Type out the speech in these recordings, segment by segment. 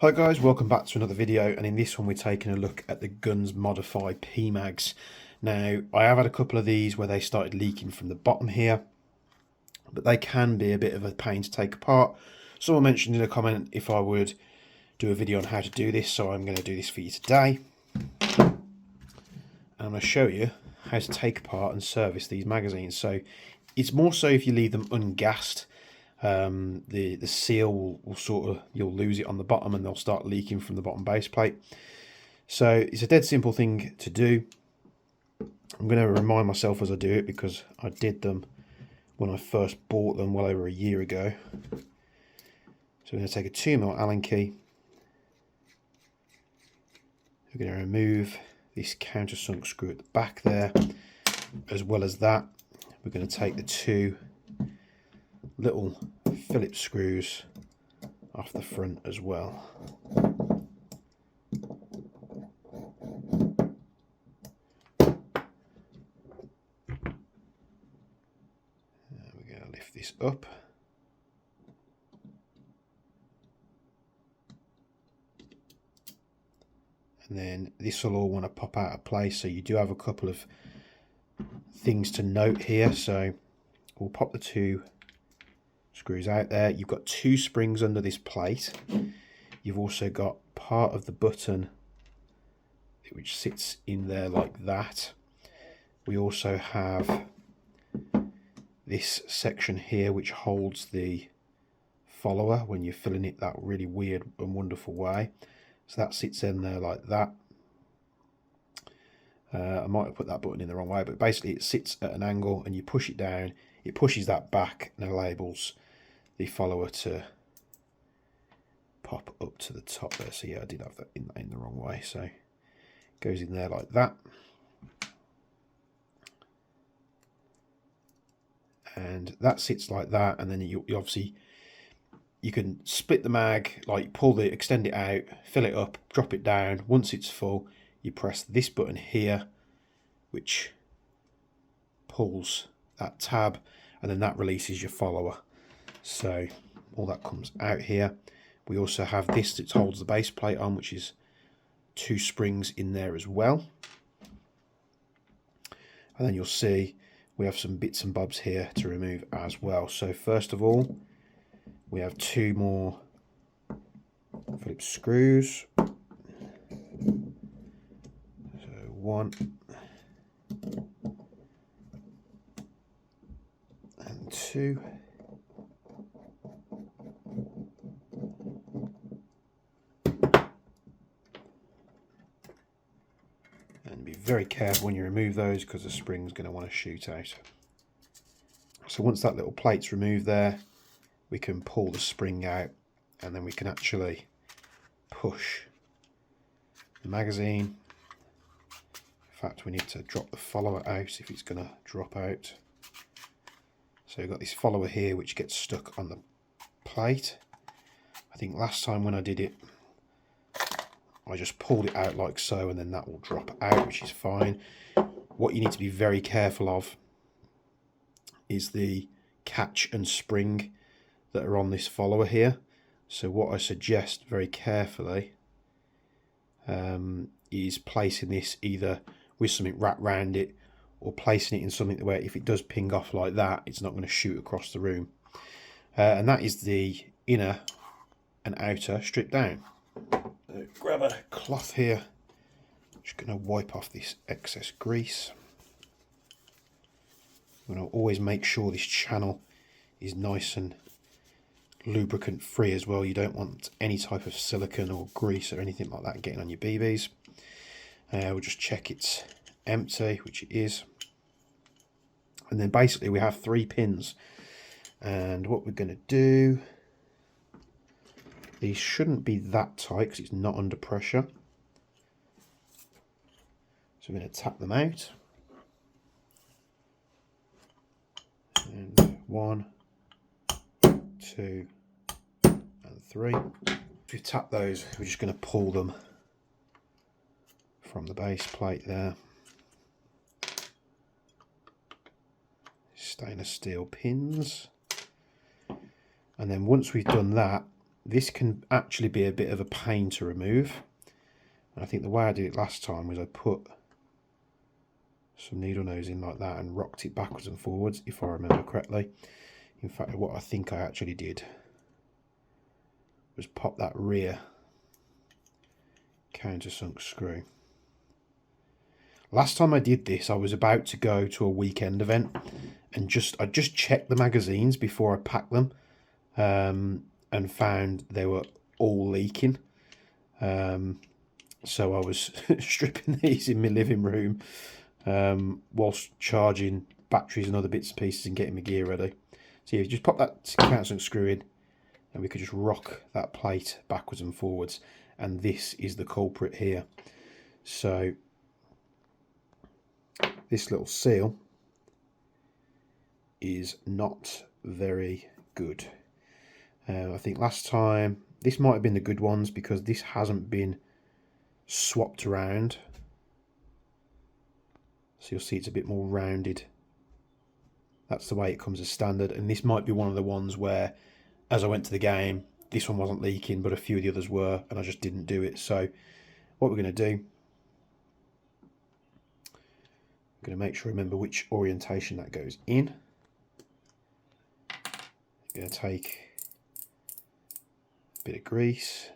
Hi guys, welcome back to another video, and in this one we're taking a look at the Guns Modify PMAGs. Now, I have had a couple of these where they started leaking from the bottom here, but they can be a bit of a pain to take apart. Someone mentioned in a comment if I would do a video on how to do this, so I'm going to do this for you today. And I'm going to show you how to take apart and service these magazines. So it's more so if you leave them ungassed. The seal will sort of, you'll lose it on the bottom and they'll start leaking from the bottom base plate. So it's a dead simple thing to do. I'm going to remind myself as I do it because I did them when I first bought them well over a year ago. So we're going to take a 2mm Allen key. We're going to remove this countersunk screw at the back there. As well as that, we're going to take the two little Phillips screws off the front as well. We're going to lift this up. And then this will all want to pop out of place, so you do have a couple of things to note here. So we'll pop the two screws out there. You've got two springs under this plate. You've also got part of the button which sits in there like that. We also have this section here which holds the follower when you're filling it that really weird and wonderful way. So that sits in there like that. I might have put that button in the wrong way, but basically it sits at an angle and you push it down, it pushes that back and enables the follower to pop up to the top there. So yeah, I did have that in the wrong way, so it goes in there like that. And that sits like that, and then you obviously you can split the mag, like extend it out, fill it up, drop it down. Once it's full, you press this button here, which pulls that tab, and then that releases your follower. So all that comes out here. We also have this that holds the base plate on, which is two springs in there as well. And then you'll see we have some bits and bobs here to remove as well. So first of all, we have two more Phillips screws. So one and two. And be very careful when you remove those because the spring's going to want to shoot out. So once that little plate's removed there, we can pull the spring out, and then we can actually push the magazine. In fact, we need to drop the follower out if it's going to drop out. So we've got this follower here which gets stuck on the plate. I think last time when I did it, I just pulled it out like so, and then that will drop out, which is fine. What you need to be very careful of is the catch and spring that are on this follower here. So what I suggest very carefully is placing this either with something wrapped around it, or placing it in something where if it does ping off like that, it's not going to shoot across the room. And that is the inner and outer strip down. So grab a cloth here, just going to wipe off this excess grease. I'm going to always make sure this channel is nice and lubricant free as well. You don't want any type of silicone or grease or anything like that getting on your BBs. We'll just check it's empty, which it is. And then basically we have 3 pins, and what we're going to do, these shouldn't be that tight because it's not under pressure. So we're going to tap them out. And 1, 2 and 3. If we've tapped those, we're just going to pull them from the base plate there. Stainless steel pins. And then once we've done that, this can actually be a bit of a pain to remove. And I think the way I did it last time was I put some needle nose in like that and rocked it backwards and forwards, if I remember correctly. In fact, what I think I actually did was pop that rear countersunk screw. Last time I did this, I was about to go to a weekend event, and I just checked the magazines before I packed them, and found they were all leaking. So I was stripping these in my living room whilst charging batteries and other bits and pieces and getting my gear ready. So you just pop that countersunk screw in, and we could just rock that plate backwards and forwards, and this is the culprit here. So this little seal is not very good. I think last time, this might have been the good ones because this hasn't been swapped around. So you'll see it's a bit more rounded. That's the way it comes as standard, and this might be one of the ones where, as I went to the game, this one wasn't leaking, but a few of the others were, and I just didn't do it. So what we're going to do, I'm going to make sure I remember which orientation that goes in. I'm going to take a bit of grease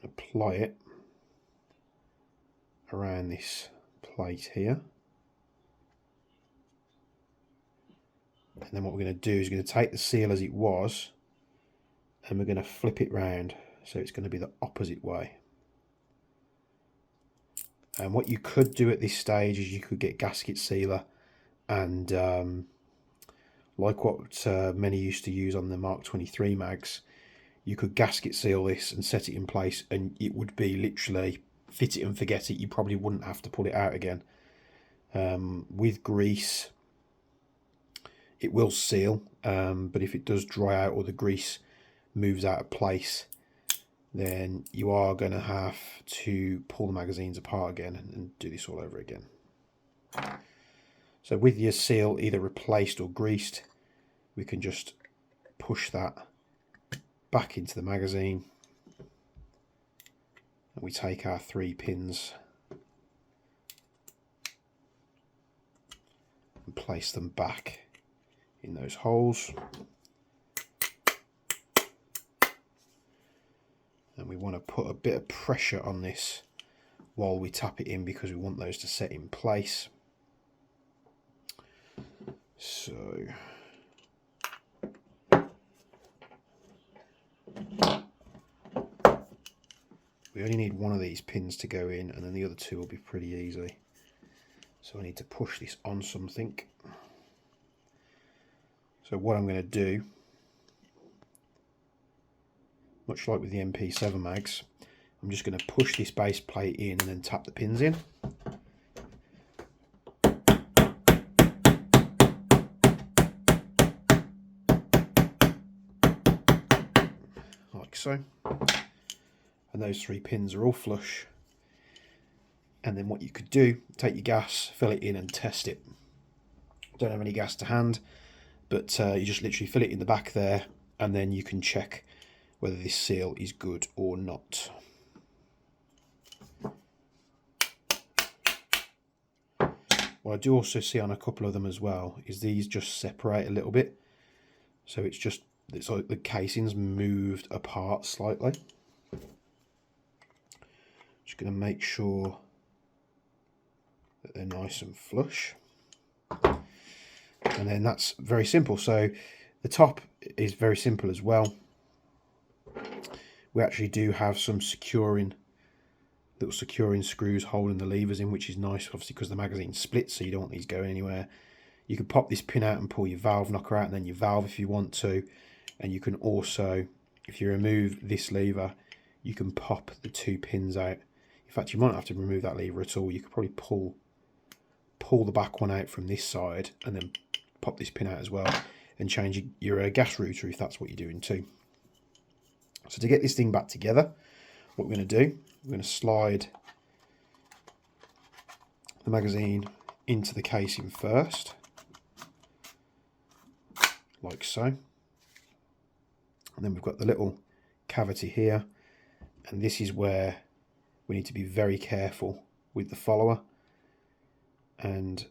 and apply it around this plate here. And then what we're going to do is we're going to take the seal as it was, and we're going to flip it round so it's going to be the opposite way. And what you could do at this stage is you could get gasket sealer, and like what many used to use on the Mark 23 mags, you could gasket seal this and set it in place, and it would be literally fit it and forget it. You probably wouldn't have to pull it out again. With grease, it will seal, but if it does dry out or the grease moves out of place, then you are going to have to pull the magazines apart again and do this all over again. So with your seal either replaced or greased, we can just push that back into the magazine, and we take our 3 pins and place them back in those holes. And we want to put a bit of pressure on this while we tap it in, because we want those to set in place. So we only need one of these pins to go in, and then the other 2 will be pretty easy. So I need to push this on something. So what I'm going to do, much like with the MP7 mags, I'm just going to push this base plate in and then tap the pins in. Like so. And those 3 pins are all flush. And then what you could do, take your gas, fill it in and test it. Don't have any gas to hand, but you just literally fill it in the back there, and then you can check whether this seal is good or not. What I do also see on a couple of them as well is these just separate a little bit. So it's like the casing's moved apart slightly. Just going to make sure that they're nice and flush. And then that's very simple. So the top is very simple as well. We actually do have some little securing screws holding the levers in, which is nice, obviously, because the magazine's split, so you don't want these going anywhere. You can pop this pin out and pull your valve knocker out, and then your valve if you want to. And you can also, if you remove this lever, you can pop the 2 pins out. In fact, you might not have to remove that lever at all. You could probably pull the back one out from this side, and then pop this pin out as well, and change your gas router if that's what you're doing too. So to get this thing back together, what we're going to do, we're going to slide the magazine into the casing first, like so. And then we've got the little cavity here, and this is where we need to be very careful with the follower, and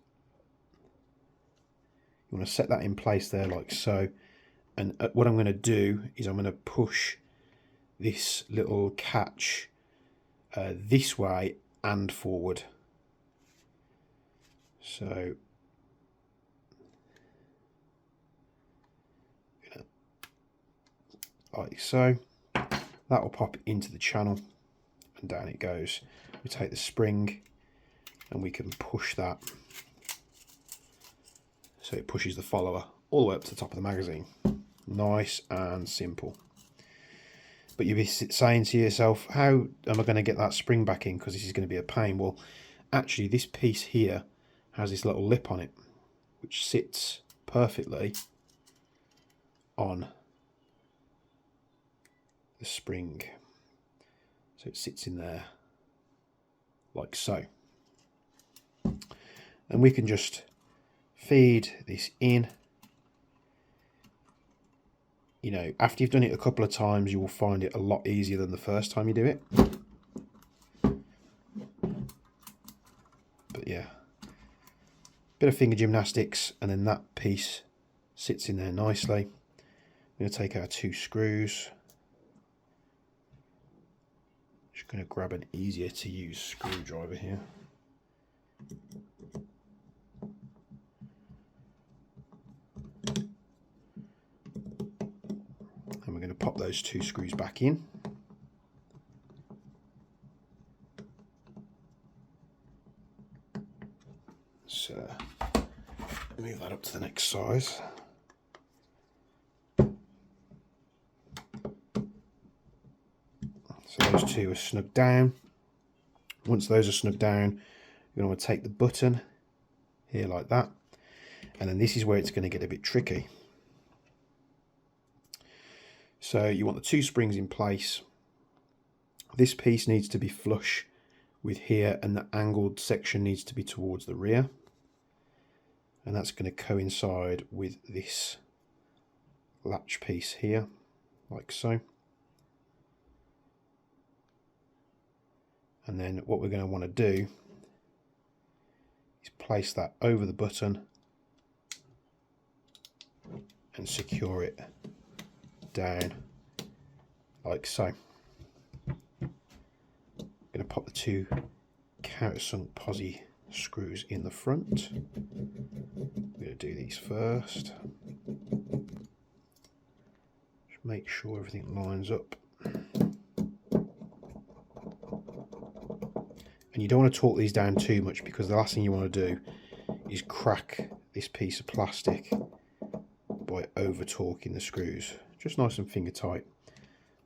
you want to set that in place there like so. And what I'm going to do is I'm going to push this little catch this way and forward. So like so, that will pop into the channel and down it goes. We take the spring and we can push that so it pushes the follower all the way up to the top of the magazine. Nice and simple. But you'll be saying to yourself, how am I going to get that spring back in, because this is going to be a pain? Well, actually this piece here has this little lip on it which sits perfectly on the spring. So it sits in there like so. And we can just feed this in. You know, after you've done it a couple of times, you will find it a lot easier than the first time you do it. But yeah, bit of finger gymnastics, and then that piece sits in there nicely. We're going to take our 2 screws. Just going to grab an easier to use screwdriver here. And we're going to pop those 2 screws back in. So move that up to the next size. So those 2 are snugged down. Once those are snugged down, you're going to want to take the button here like that, and then this is where it's going to get a bit tricky. So you want the 2 springs in place. This piece needs to be flush with here, and the angled section needs to be towards the rear, and that's going to coincide with this latch piece here like so. And then what we're going to want to do is place that over the button and secure it down like so. I'm going to pop the 2 countersunk posi screws in the front. I'm going to do these first. Just make sure everything lines up. And you don't want to torque these down too much, because the last thing you want to do is crack this piece of plastic by over torquing the screws. Just nice and finger tight.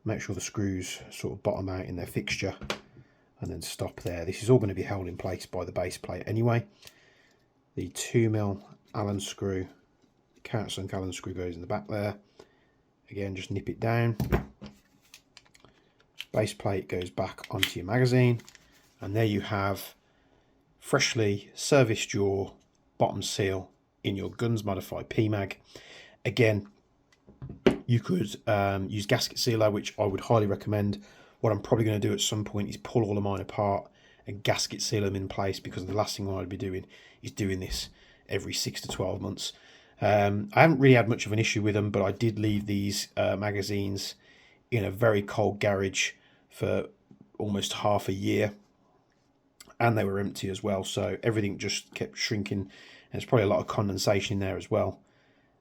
Make sure the screws sort of bottom out in their fixture and then stop there. This is all going to be held in place by the base plate anyway. The 2mm Allen screw, countersunk Allen screw goes in the back there. Again, just nip it down. Base plate goes back onto your magazine. And there you have freshly serviced your bottom seal in your Guns Modify PMAG. Again, you could use gasket sealer, which I would highly recommend. What I'm probably going to do at some point is pull all of mine apart and gasket seal them in place, because the last thing I'd be doing is doing this every 6 to 12 months. I haven't really had much of an issue with them, but I did leave these magazines in a very cold garage for almost half a year. And they were empty as well, so everything just kept shrinking, and there's probably a lot of condensation in there as well.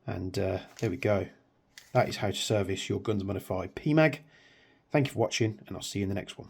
And there we go. That is how to service your Guns Modify PMAG. Thank you for watching, and I'll see you in the next one.